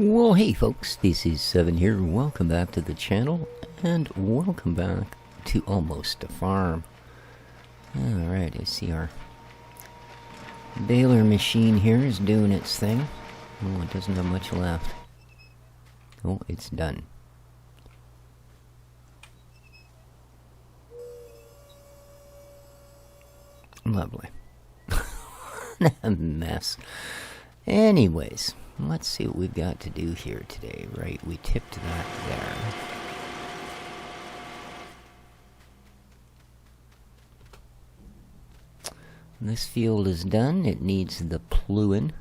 Well, hey folks, this is Seven here. Welcome back to the channel, and welcome back to Almosta Farm. Alright, I see our baler machine here is doing its thing. Oh, it doesn't have much left. Oh, it's done. Lovely. A mess. Anyways, let's see what we've got to do here today. Right, we tipped that there. This field is done. It needs the pluing.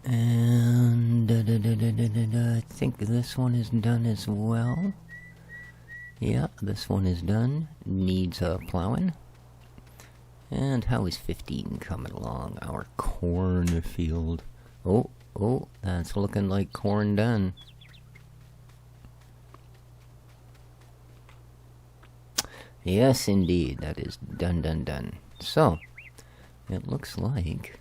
And I think this one is done as well. Yeah, this one is done. Needs plowing. And how is 15 coming along? Our corn field. Oh, that's looking like corn done. Yes, indeed, that is done. So, it looks like...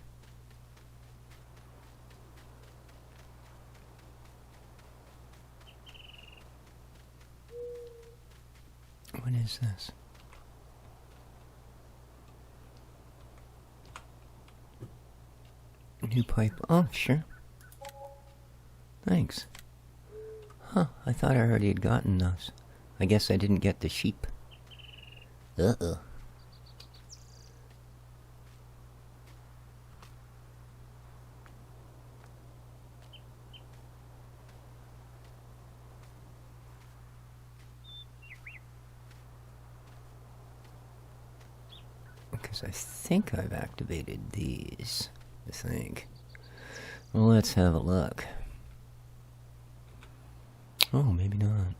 What is this? New pipe. Oh, sure. Thanks. Huh, I thought I already had gotten those. I guess I didn't get the sheep. Uh-oh. Because I think I've activated these. I think. Well, let's have a look. Oh, maybe not.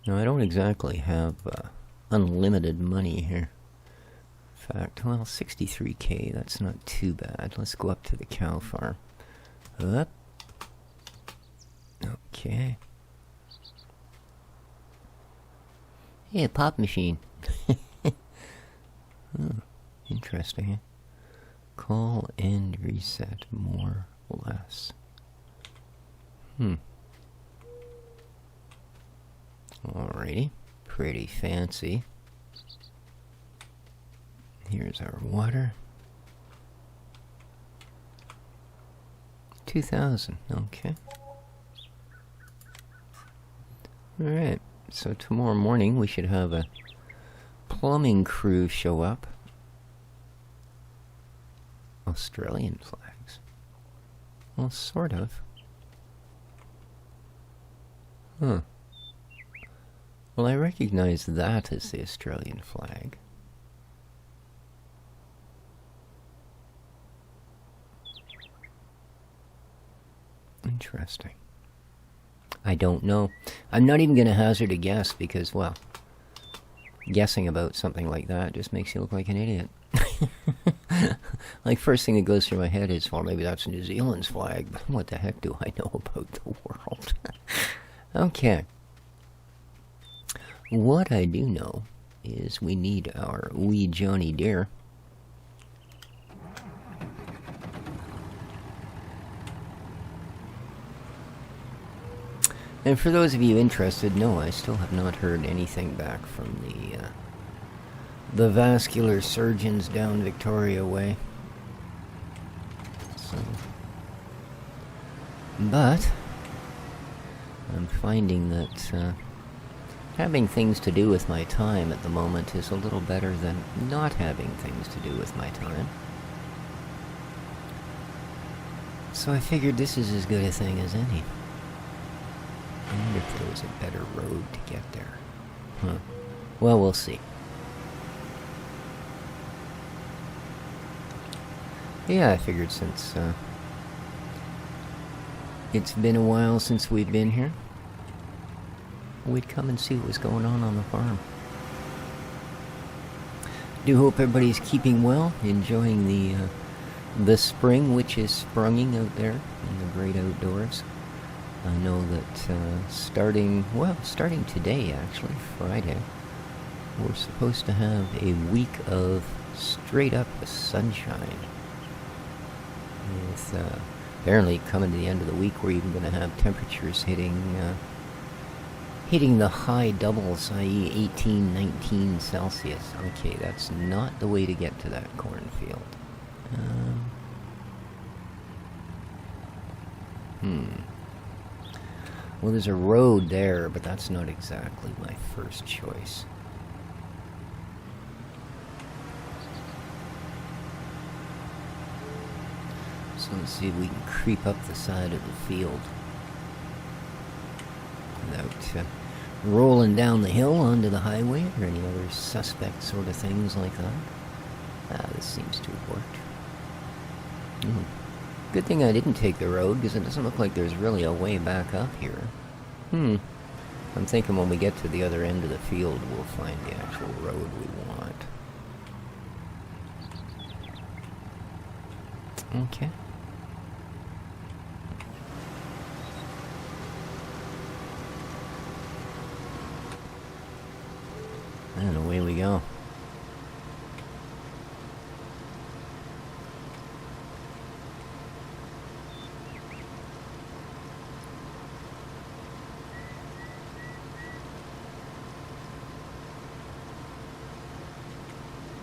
No, I don't exactly have unlimited money here. In fact, well, 63k, that's not too bad. Let's go up to the cow farm. Up. Okay. Yeah, pop machine. Interesting. Call and reset, more or less. Alrighty. Pretty fancy. Here's our water. 2,000. Okay. Alright. So tomorrow morning we should have a plumbing crew show up. Australian flags. Well, sort of. Huh. Well, I recognize that as the Australian flag. Interesting. I don't know. I'm not even going to hazard a guess because, well, guessing about something like that just makes you look like an idiot. Like, first thing that goes through my head is, well, maybe that's New Zealand's flag, but what the heck do I know about the world? Okay. What I do know is we need our wee Johnny deer. And for those of you interested, no, I still have not heard anything back from the vascular surgeons down Victoria Way. So, but I'm finding that having things to do with my time at the moment is a little better than not having things to do with my time. So I figured this is as good a thing as any. I wonder if there was a better road to get there. Huh. Well, we'll see. Yeah, I figured since it's been a while since we've been here, we'd come and see what was going on the farm. Do hope everybody's keeping well, enjoying the spring which is sprunging out there in the great outdoors. I know that starting today, actually, Friday, we're supposed to have a week of straight-up sunshine. With apparently coming to the end of the week, we're even going to have temperatures hitting the high doubles, i.e. 18, 19 Celsius. Okay, that's not the way to get to that cornfield. Well, there's a road there, but that's not exactly my first choice. So let's see if we can creep up the side of the field without rolling down the hill onto the highway or any other suspect sort of things like that. This seems to have worked. Good thing I didn't take the road, because it doesn't look like there's really a way back up here. I'm thinking when we get to the other end of the field, we'll find the actual road we want. Okay. And away we go.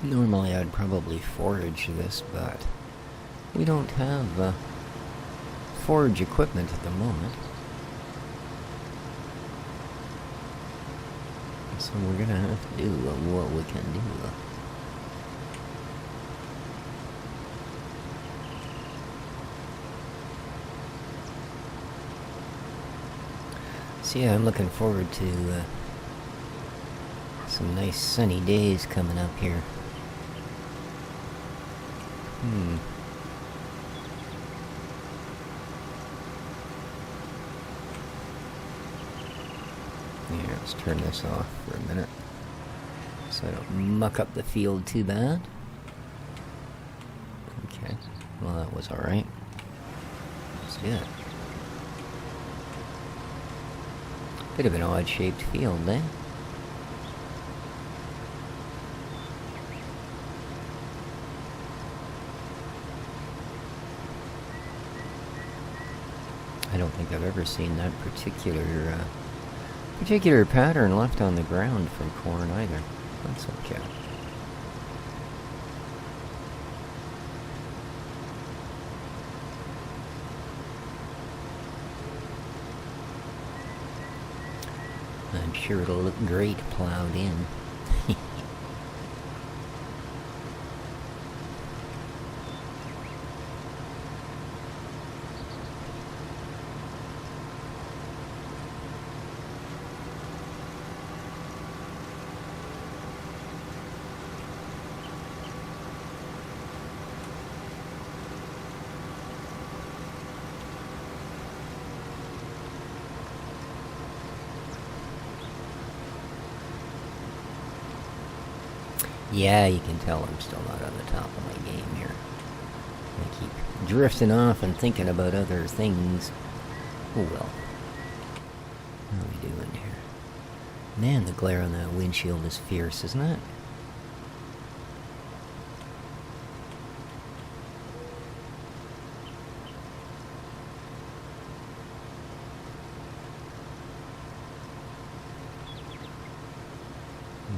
Normally I'd probably forage this, but we don't have forage equipment at the moment. So we're gonna have to do what we can do. So yeah, I'm looking forward to some nice sunny days coming up here. Here, let's turn this off for a minute so I don't muck up the field too bad. Okay, well that was alright. Let's do it. Bit of an odd-shaped field, eh? I don't think I've ever seen that particular pattern left on the ground from corn either. That's okay. I'm sure it'll look great plowed in. Yeah, you can tell I'm still not on the top of my game here. I keep drifting off and thinking about other things. Oh well. How are we doing here? Man, the glare on that windshield is fierce, isn't it?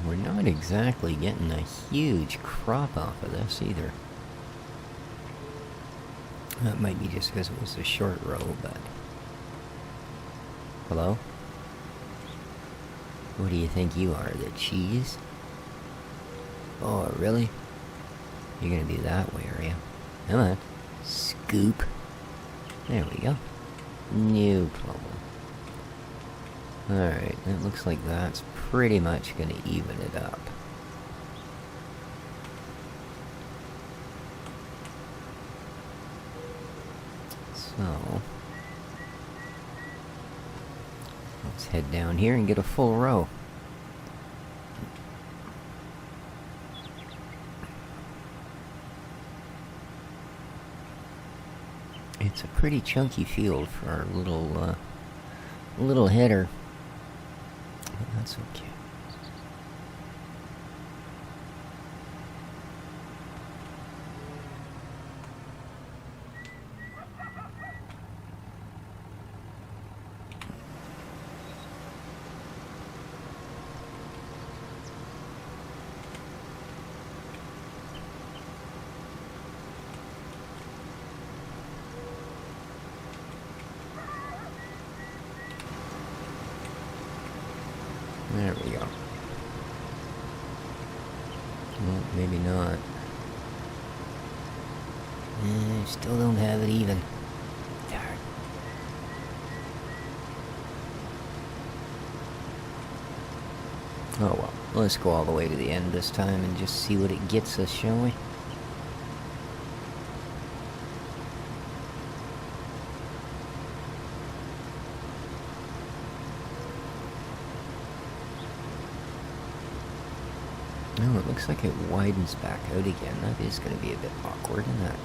We're not exactly getting a huge crop off of this either. That might be just because it was a short row, but... Hello? What do you think you are, the cheese? Oh, really? You're gonna be that way, are you? Come on. Scoop. There we go. No problem. Alright, it looks like that's pretty much gonna even it up. So... let's head down here and get a full row. It's a pretty chunky field for our little header. But that's okay. There we go. Well, maybe not. Still don't have it even. Darn. Oh well, let's go all the way to the end this time and just see what it gets us, shall we? No, it looks like it widens back out again. That is going to be a bit awkward, isn't it?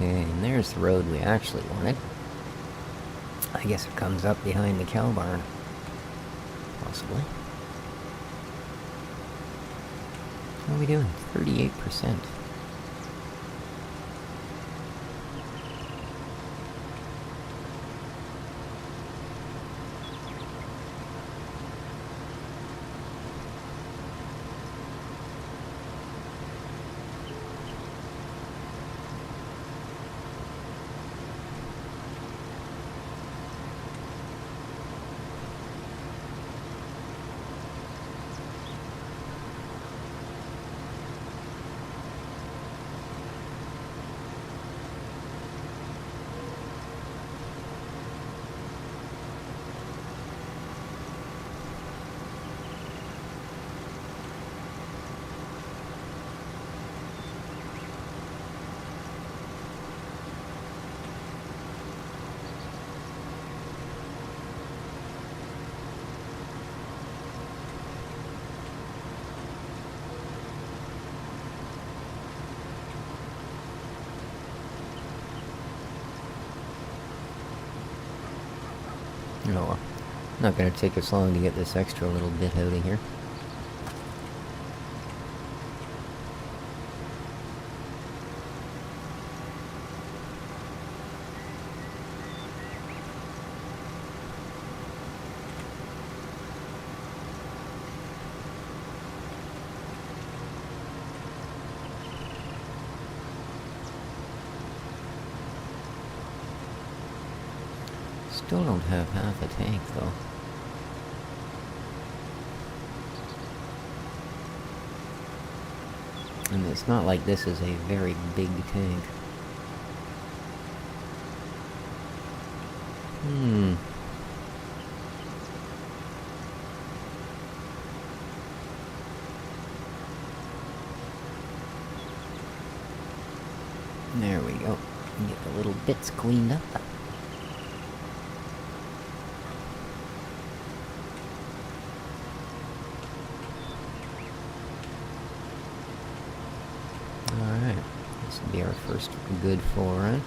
Okay, and there's the road we actually wanted. I guess it comes up behind the cow barn. Possibly. How are we doing? 38%. Oh well. Not gonna take us long to get this extra little bit out of here. Still don't have half a tank, though. And it's not like this is a very big tank. There we go. Get the little bits cleaned up. Alright, this will be our first good full run.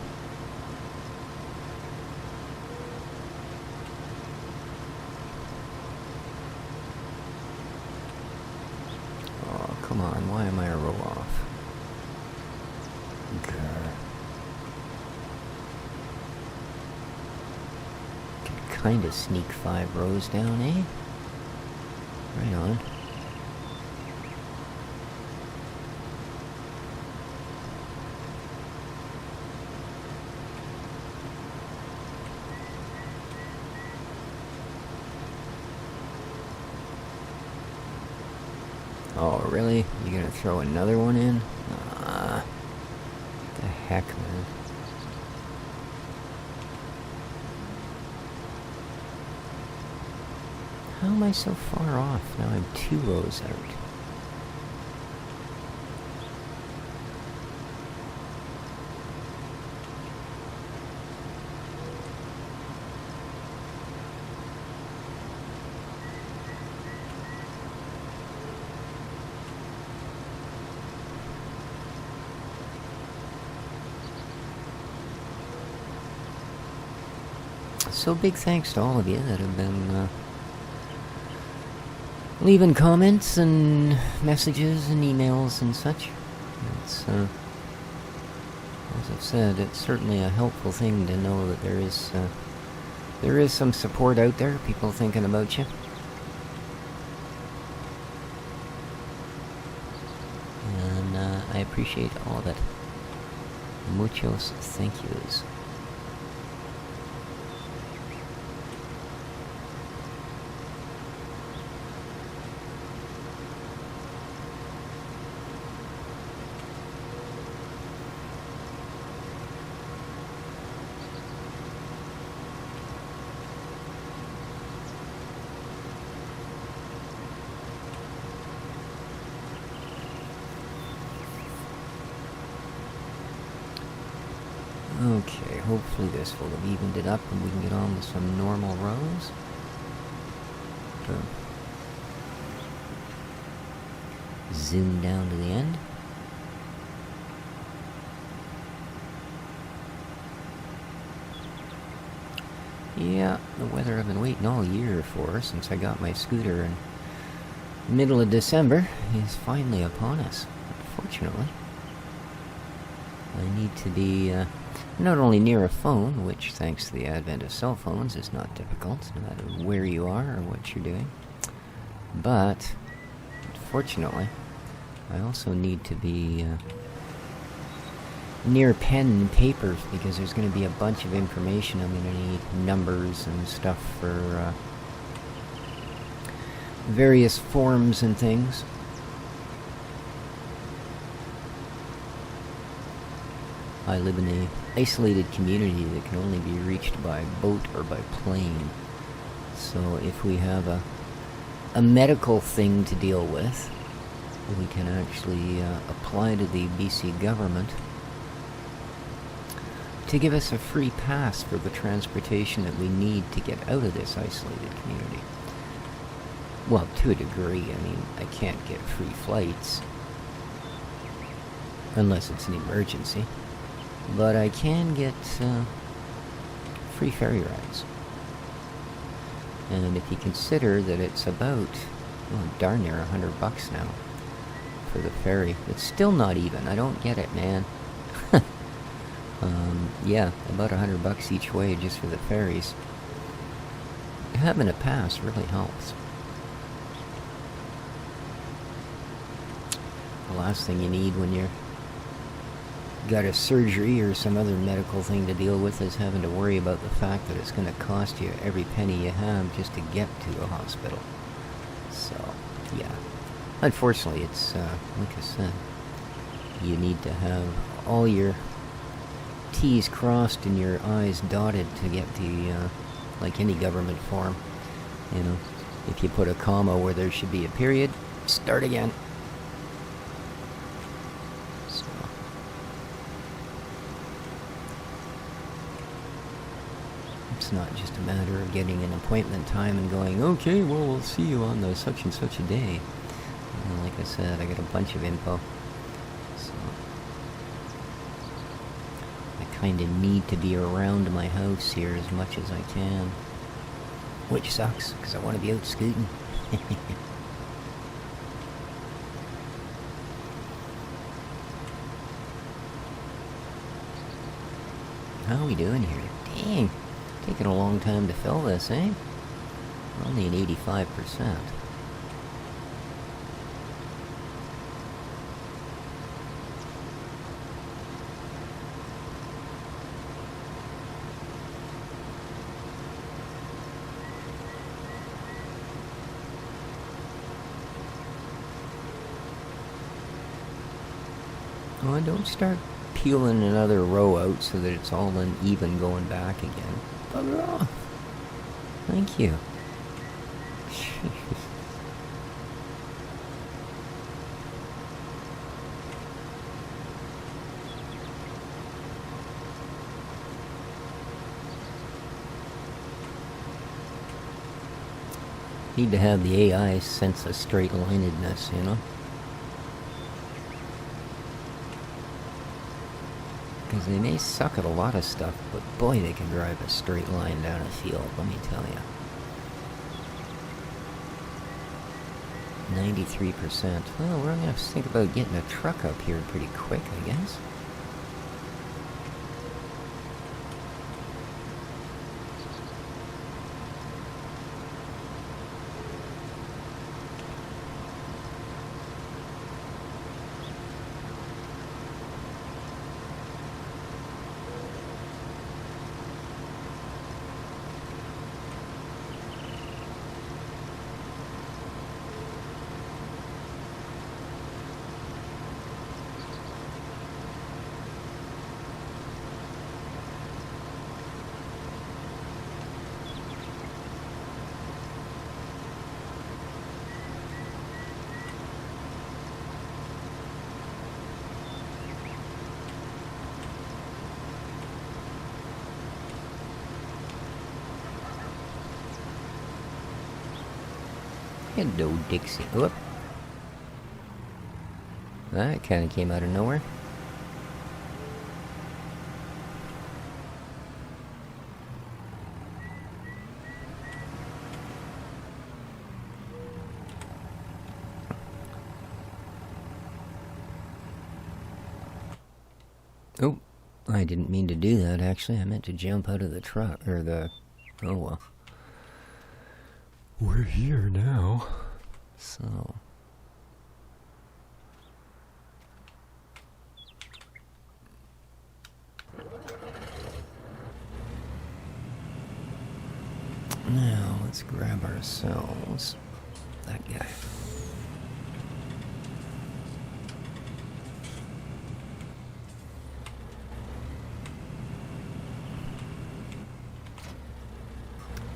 Oh, come on, why am I a roll off? Grr. Could kinda sneak 5 rows down, eh? Right on. Oh, really? You gonna throw another one in? Ah, the heck, man. How am I so far off? Now I'm 2 rows out. So big thanks to all of you that have been leaving comments and messages and emails and such. It's, as I've said, it's certainly a helpful thing to know that there is some support out there, people thinking about you. And I appreciate all of it. Muchos thank yous. Okay, hopefully this will have evened it up and we can get on with some normal rows. Boom. Zoom down to the end. Yeah, the weather I've been waiting all year for since I got my scooter in the middle of December is finally upon us, unfortunately. I need to be not only near a phone, which thanks to the advent of cell phones is not difficult, no matter where you are or what you're doing, but unfortunately I also need to be near pen and papers, because there's going to be a bunch of information. I'm going to need numbers and stuff for various forms and things. I live in an isolated community that can only be reached by boat or by plane. So if we have a medical thing to deal with, we can actually apply to the BC government to give us a free pass for the transportation that we need to get out of this isolated community. Well, to a degree. I mean, I can't get free flights unless it's an emergency. But I can get free ferry rides. And if you consider that it's about, darn near $100 now for the ferry, it's still not even. I don't get it, man. Yeah, about $100 each way just for the ferries. Having a pass really helps. The last thing you need when you're got a surgery or some other medical thing to deal with is having to worry about the fact that it's going to cost you every penny you have just to get to a hospital. So, yeah. Unfortunately, it's, like I said, you need to have all your T's crossed and your I's dotted to get the, like any government form. You know, if you put a comma where there should be a period, start again. It's not just a matter of getting an appointment time and going, okay, well, we'll see you on the such and such a day. And like I said, I got a bunch of info. So I kind of need to be around my house here as much as I can. Which sucks, because I want to be out scooting. How are we doing here? Dang. Taking a long time to fill this, eh? Only an 85%. Oh, and don't start peeling another row out so that it's all uneven going back again. Bugger off. Thank you. Need to have the AI sense of straight-linedness, you know? Because they may suck at a lot of stuff, but boy, they can drive a straight line down a field, let me tell you. 93%. Well, we're gonna have to think about getting a truck up here pretty quick, I guess. Hello, Dixie. Whoop. That kind of came out of nowhere. Oh, I didn't mean to do that, actually. I meant to jump out of the truck, or the... Oh, well. We're here now. So... Now, let's grab ourselves that guy.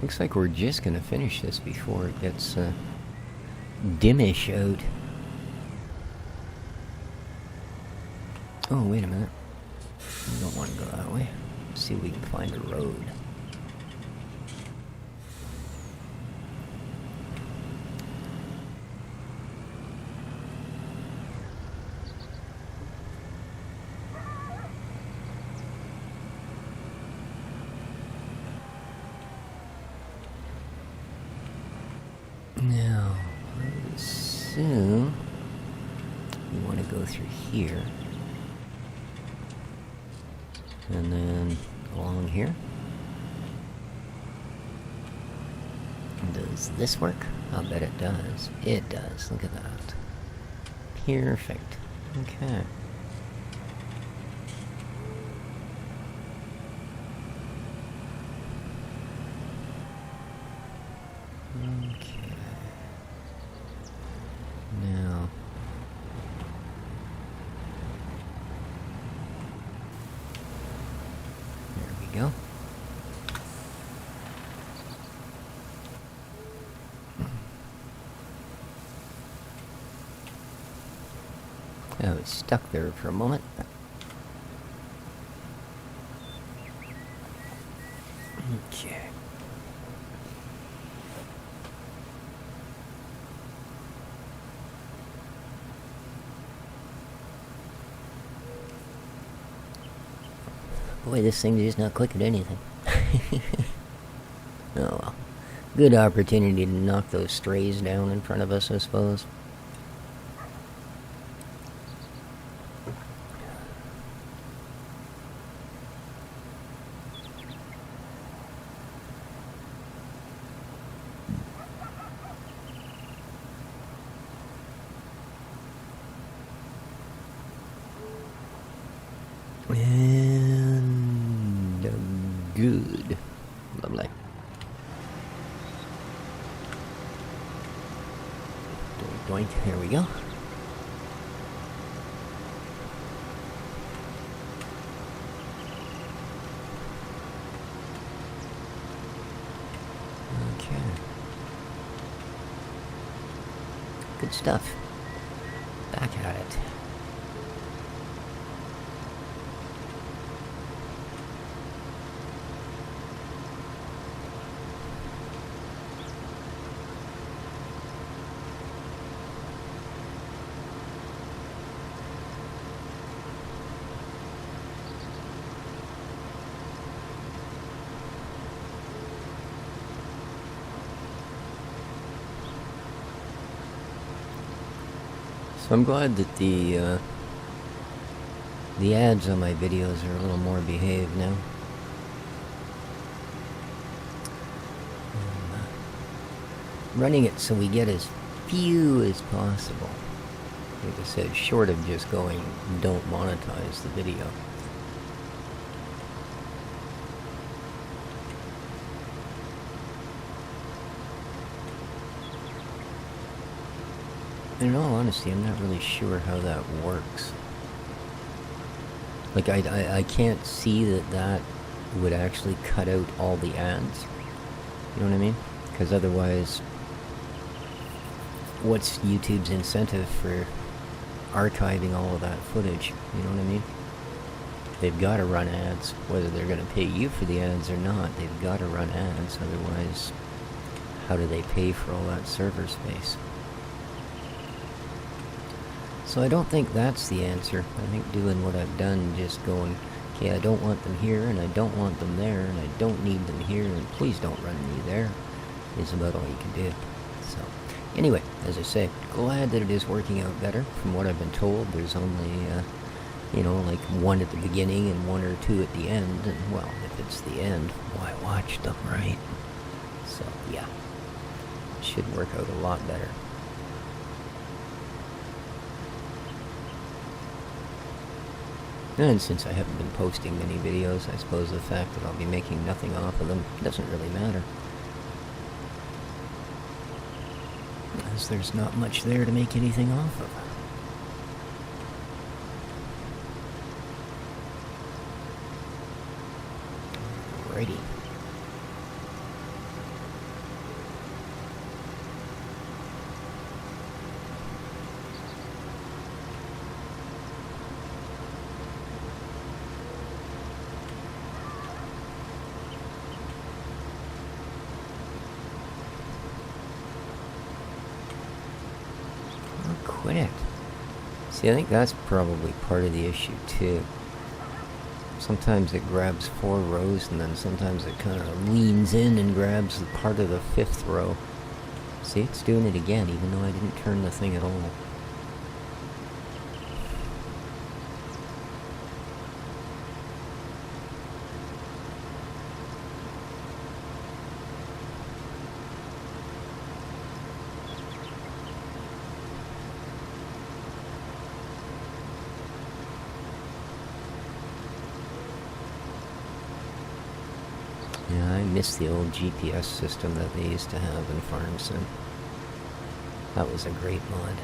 Looks like we're just gonna finish this before it gets dimish out. Oh, wait a minute. We don't want to go that way. Let's see if we can find a road. Now, I assume we want to go through here. And then along here. Does this work? I'll bet it does. It does. Look at that. Perfect. Okay. Okay. Now... There we go. I was stuck there for a moment. Okay. Boy, this thing's just not clicking anything. Oh well. Good opportunity to knock those strays down in front of us, I suppose. And good. Lovely. Doink, doink. Here we go. Okay. Good stuff. Back at it. So I'm glad that the ads on my videos are a little more behaved now. Running it so we get as few as possible. Like I said, short of just going, don't monetize the video. In all honesty, I'm not really sure how that works. Like, I can't see that would actually cut out all the ads. You know what I mean? Because otherwise, what's YouTube's incentive for archiving all of that footage? You know what I mean? They've got to run ads. Whether they're going to pay you for the ads or not, they've got to run ads. Otherwise, how do they pay for all that server space? So I don't think that's the answer. I think doing what I've done, just going, okay, I don't want them here, and I don't want them there, and I don't need them here, and please don't run me there, is about all you can do. So, anyway, as I say, glad that it is working out better. From what I've been told, there's only, you know, like one at the beginning and one or two at the end, and, well, if it's the end, why watch them, right? So, yeah, it should work out a lot better. And since I haven't been posting many videos, I suppose the fact that I'll be making nothing off of them doesn't really matter. As there's not much there to make anything off of. Alrighty. Quit it. See, I think that's probably part of the issue too. Sometimes it grabs 4 rows, and then sometimes it kind of leans in and grabs the part of the 5th row. See, it's doing it again, even though I didn't turn the thing at all. Yeah, I miss the old GPS system that they used to have in FarmSim. That was a great mod.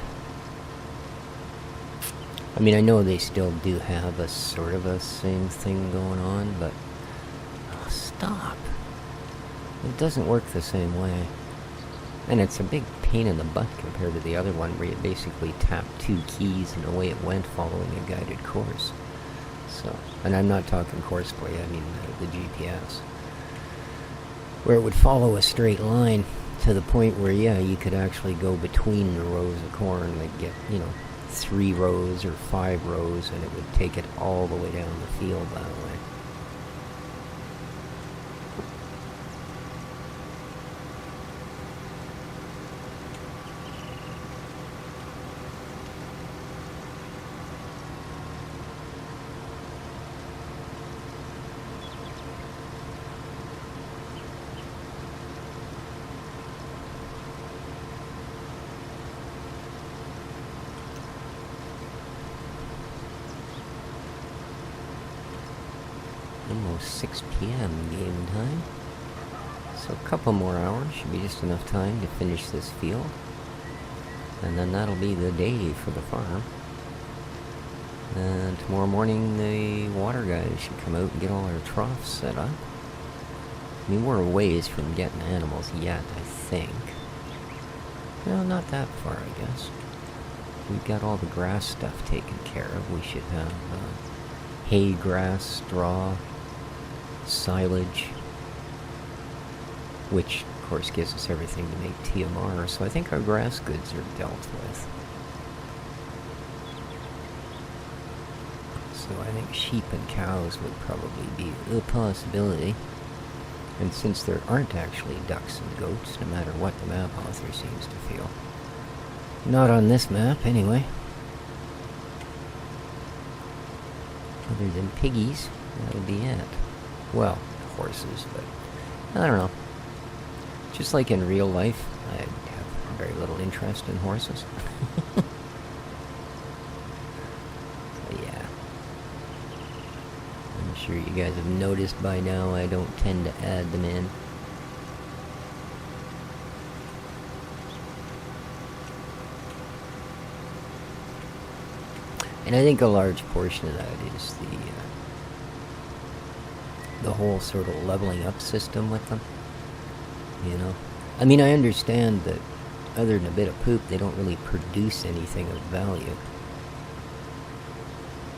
I mean, I know they still do have a sort of a same thing going on, but... Oh, stop! It doesn't work the same way. And it's a big pain in the butt compared to the other one, where you basically tap 2 keys and away it went following a guided course. So, and I'm not talking courseplay, I mean the GPS. Where it would follow a straight line to the point where, yeah, you could actually go between the rows of corn, like get, you know, 3 rows or 5 rows, and it would take it all the way down the field that way. Almost 6 p.m. game time. So a couple more hours should be just enough time to finish this field. And then that'll be the day for the farm. And tomorrow morning the water guys should come out and get all our troughs set up. I mean, we're a ways from getting animals yet, I think. Well, not that far, I guess. We've got all the grass stuff taken care of. We should have hay, grass, straw, silage, which of course gives us everything to make TMR, so I think our grass goods are dealt with. So I think sheep and cows would probably be a possibility. And since there aren't actually ducks and goats, no matter what the map author seems to feel. Not on this map, anyway. Other than piggies, that would be it. Well, horses, but I don't know. Just like in real life, I have very little interest in horses. So yeah. I'm sure you guys have noticed by now I don't tend to add them in. And I think a large portion of that is the whole sort of leveling up system with them. You know? I mean, I understand that other than a bit of poop, they don't really produce anything of value.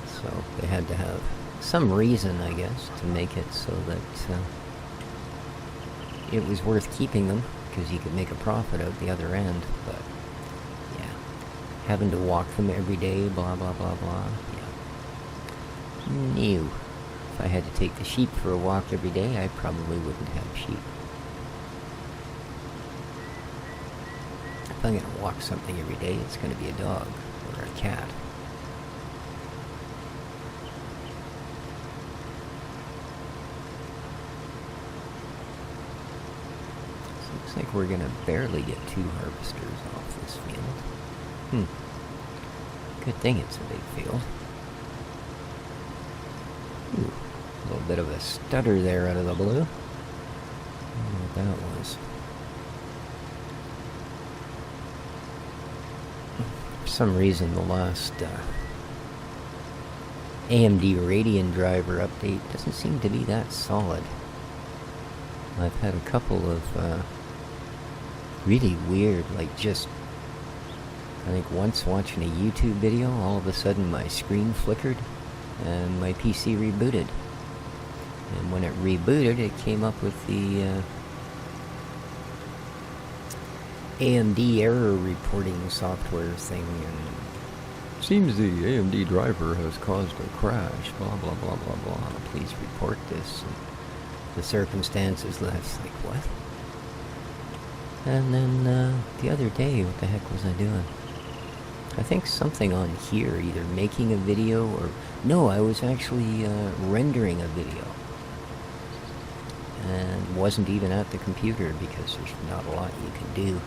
So they had to have some reason, I guess, to make it so that it was worth keeping them, because you could make a profit out the other end. But yeah, having to walk them every day, blah blah blah blah. Yeah, no. If I had to take the sheep for a walk every day, I probably wouldn't have sheep. If I'm going to walk something every day, it's going to be a dog or a cat. So it looks like we're going to barely get 2 harvesters off this field. Good thing it's a big field. Ooh, a little bit of a stutter there out of the blue. I don't know what that was. For some reason, the last AMD Radeon driver update doesn't seem to be that solid. I've had a couple of really weird, like just, I think once watching a YouTube video, all of a sudden my screen flickered and my PC rebooted. And when it rebooted, it came up with the AMD error reporting software thing, and seems the AMD driver has caused a crash, blah blah blah blah blah, please report this. And the circumstances, that's like, what? And then the other day, what the heck was I doing? I think something on here, either making a video or... No, I was actually rendering a video. And wasn't even at the computer because there's not a lot you can do.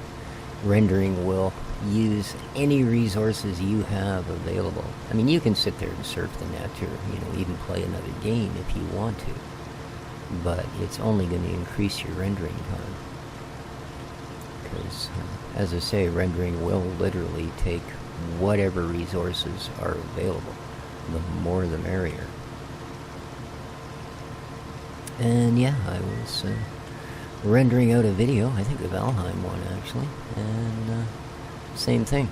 Rendering will use any resources you have available. I mean, you can sit there and surf the net or, you know, even play another game if you want to. But it's only going to increase your rendering time. Because, as I say, rendering will literally take whatever resources are available. The more the merrier. And yeah, I was rendering out a video, I think the Valheim one actually, and same thing.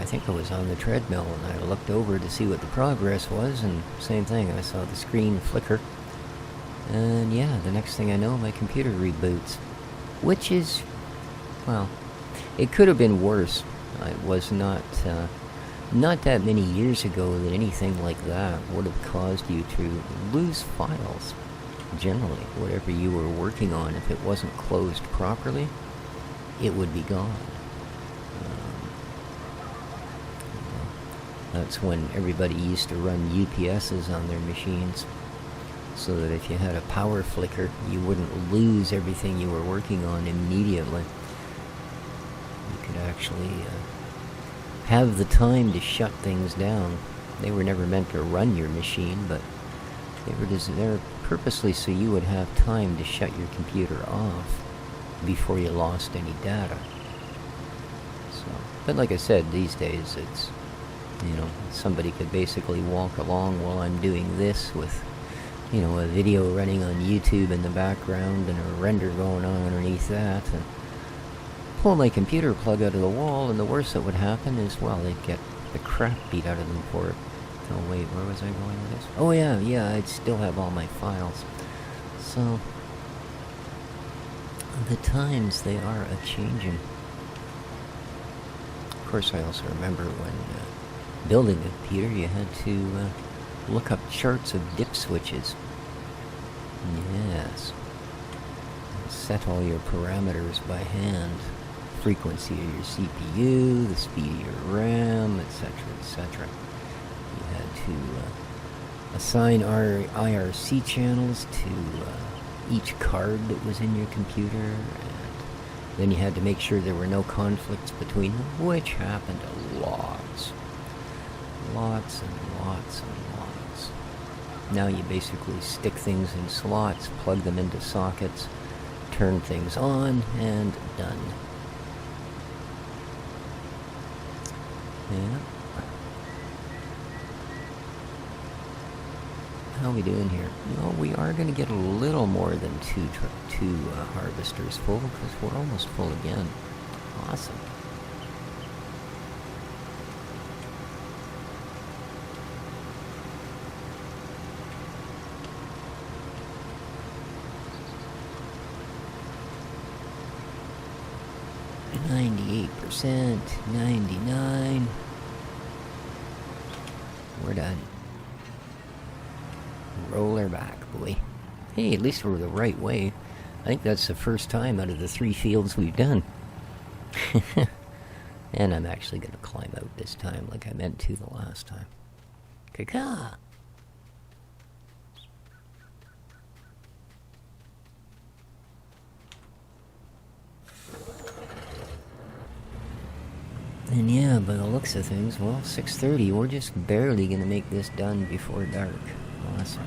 I think I was on the treadmill and I looked over to see what the progress was, and same thing, I saw the screen flicker. And yeah, the next thing I know, my computer reboots. Which is, well, it could have been worse. I was not that many years ago that anything like that would have caused you to lose files. Generally, whatever you were working on, if it wasn't closed properly, it would be gone. That's when everybody used to run UPSs on their machines, so that if you had a power flicker, you wouldn't lose everything you were working on immediately. You could actually have the time to shut things down. They were never meant to run your machine, but they were just there purposely so you would have time to shut your computer off before you lost any data. So, but like I said, these days it's, you know, somebody could basically walk along while I'm doing this with, you know, a video running on YouTube in the background and a render going on underneath that, and pull my computer plug out of the wall, and the worst that would happen is, well, they'd get the crap beat out of them for it. Oh wait, where was I going with this? Oh yeah, I'd still have all my files. So, the times, they are a-changing. Of course, I also remember when building a computer, you had to look up charts of dip switches. Yes. Set all your parameters by hand. Frequency of your CPU, the speed of your RAM, etc., etc. You had to assign our IRC channels to each card that was in your computer, and then you had to make sure there were no conflicts between them, which happened a lot. Lots and lots and lots. Now you basically stick things in slots, plug them into sockets, turn things on, and done. Yeah. How are we doing here? Well, we are going to get a little more than two harvesters full, because we're almost full again. Awesome. %, 99. We're done. Roll her back, boy. Hey, at least we're the right way. I think that's the first time out of the 3 fields we've done. And I'm actually going to climb out this time like I meant to the last time. Caca! And yeah, by the looks of things, well, 6:30, we're just barely gonna make this done before dark. Awesome.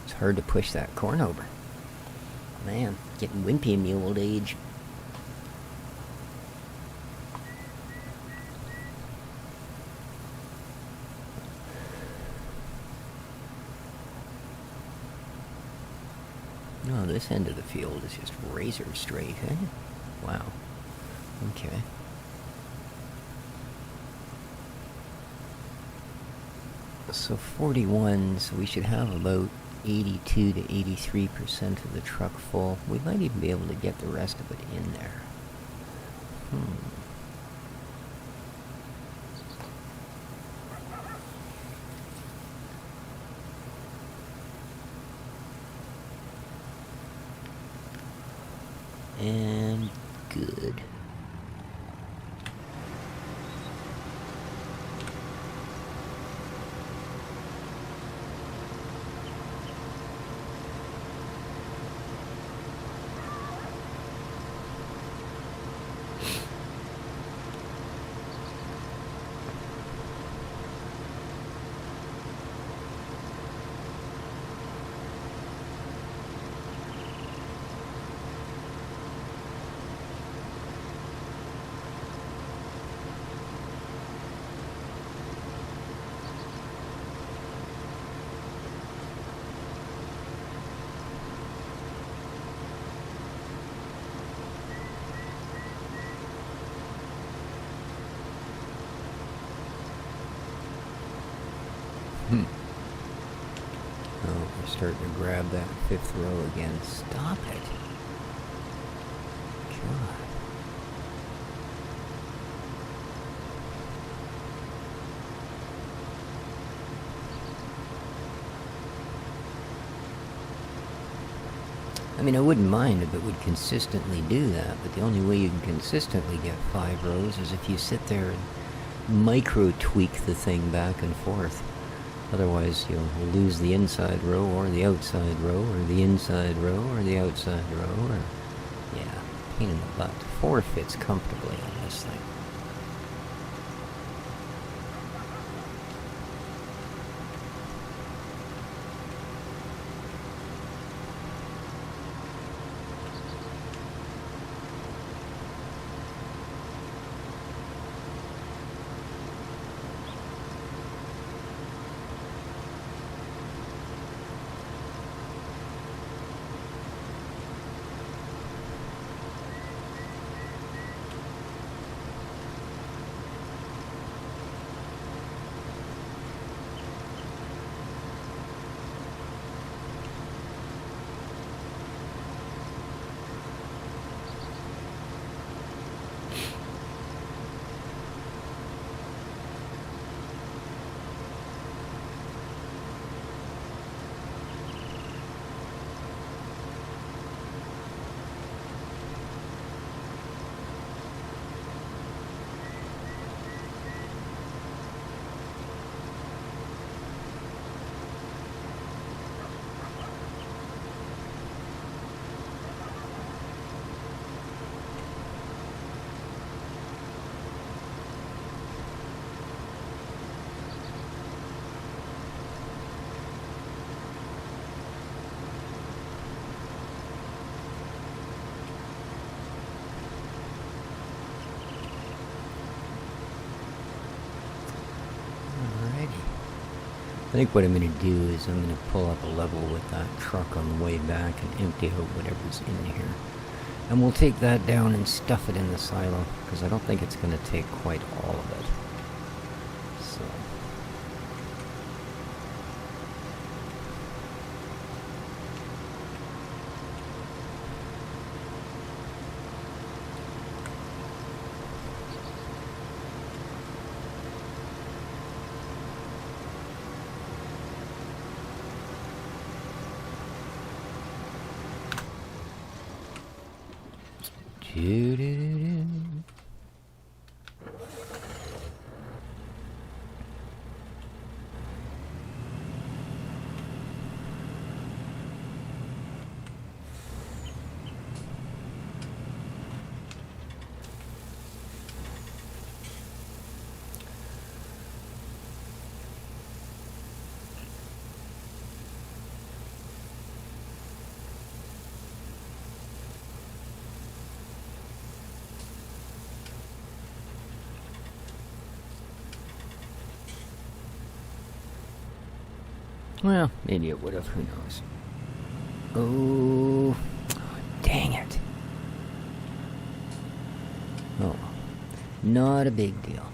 It's hard to push that corn over. Man, getting wimpy in the old age. Oh, this end of the field is just razor straight, eh? Wow. Okay. So 41, so we should have about 82 to 83% of the truck full. We might even be able to get the rest of it in there. And good. Oh, we're starting to grab that 5th row again. Stop it. God. I mean, I wouldn't mind if it would consistently do that, but the only way you can consistently get 5 rows is if you sit there and micro-tweak the thing back and forth. Otherwise, you'll lose the inside row or the outside row or the inside row or the outside row or... Yeah, pain in the butt. 4 fits comfortably on this thing. I think what I'm going to do is I'm going to pull up a level with that truck on the way back and empty out whatever's in here. And we'll take that down and stuff it in the silo, because I don't think it's going to take quite all of it. So... Doo-doo-doo-doo. Well, maybe it would have, who knows. Oh, dang it. Oh, not a big deal.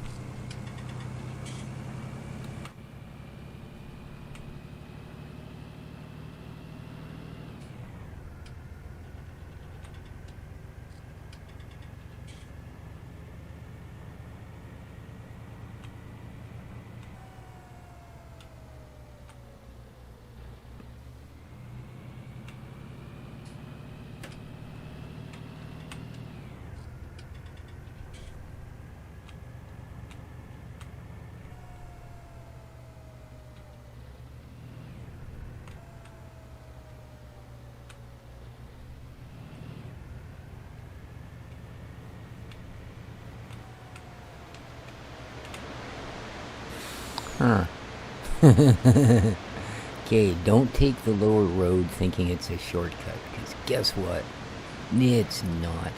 Huh. Okay, don't take the lower road thinking it's a shortcut, because guess what? It's not.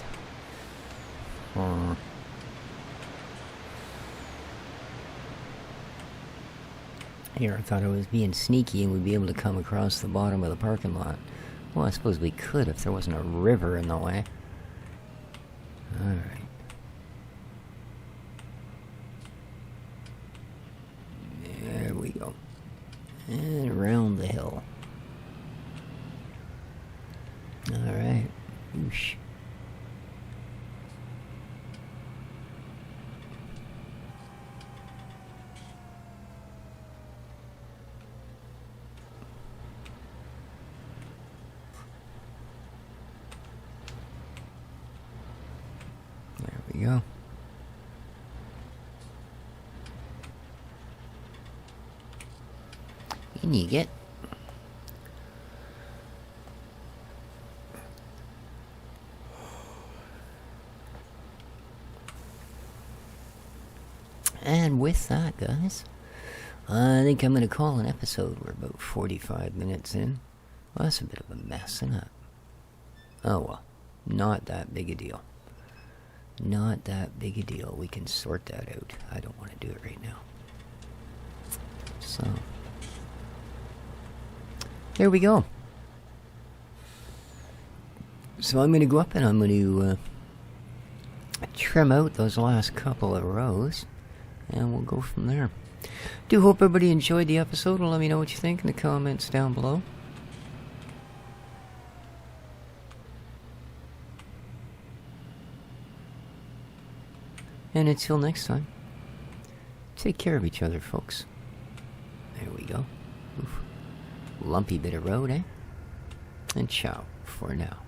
Here, I thought I was being sneaky and we'd be able to come across the bottom of the parking lot. Well, I suppose we could if there wasn't a river in the way. Alright. There we go. And around the hill. Alright. Whoosh. There we go. In you get. And with that, guys, I think I'm going to call an episode. We're about 45 minutes in. Well, that's a bit of a mess, isn't it? Oh well, not that big a deal. Not that big a deal. We can sort that out. I don't want to do it right now. So, there we go. So I'm going to go up and I'm going to trim out those last couple of rows. And we'll go from there. Do hope everybody enjoyed the episode. Let me know what you think in the comments down below. And until next time, take care of each other, folks. There we go. Oof. Lumpy bit of road, eh? And ciao for now.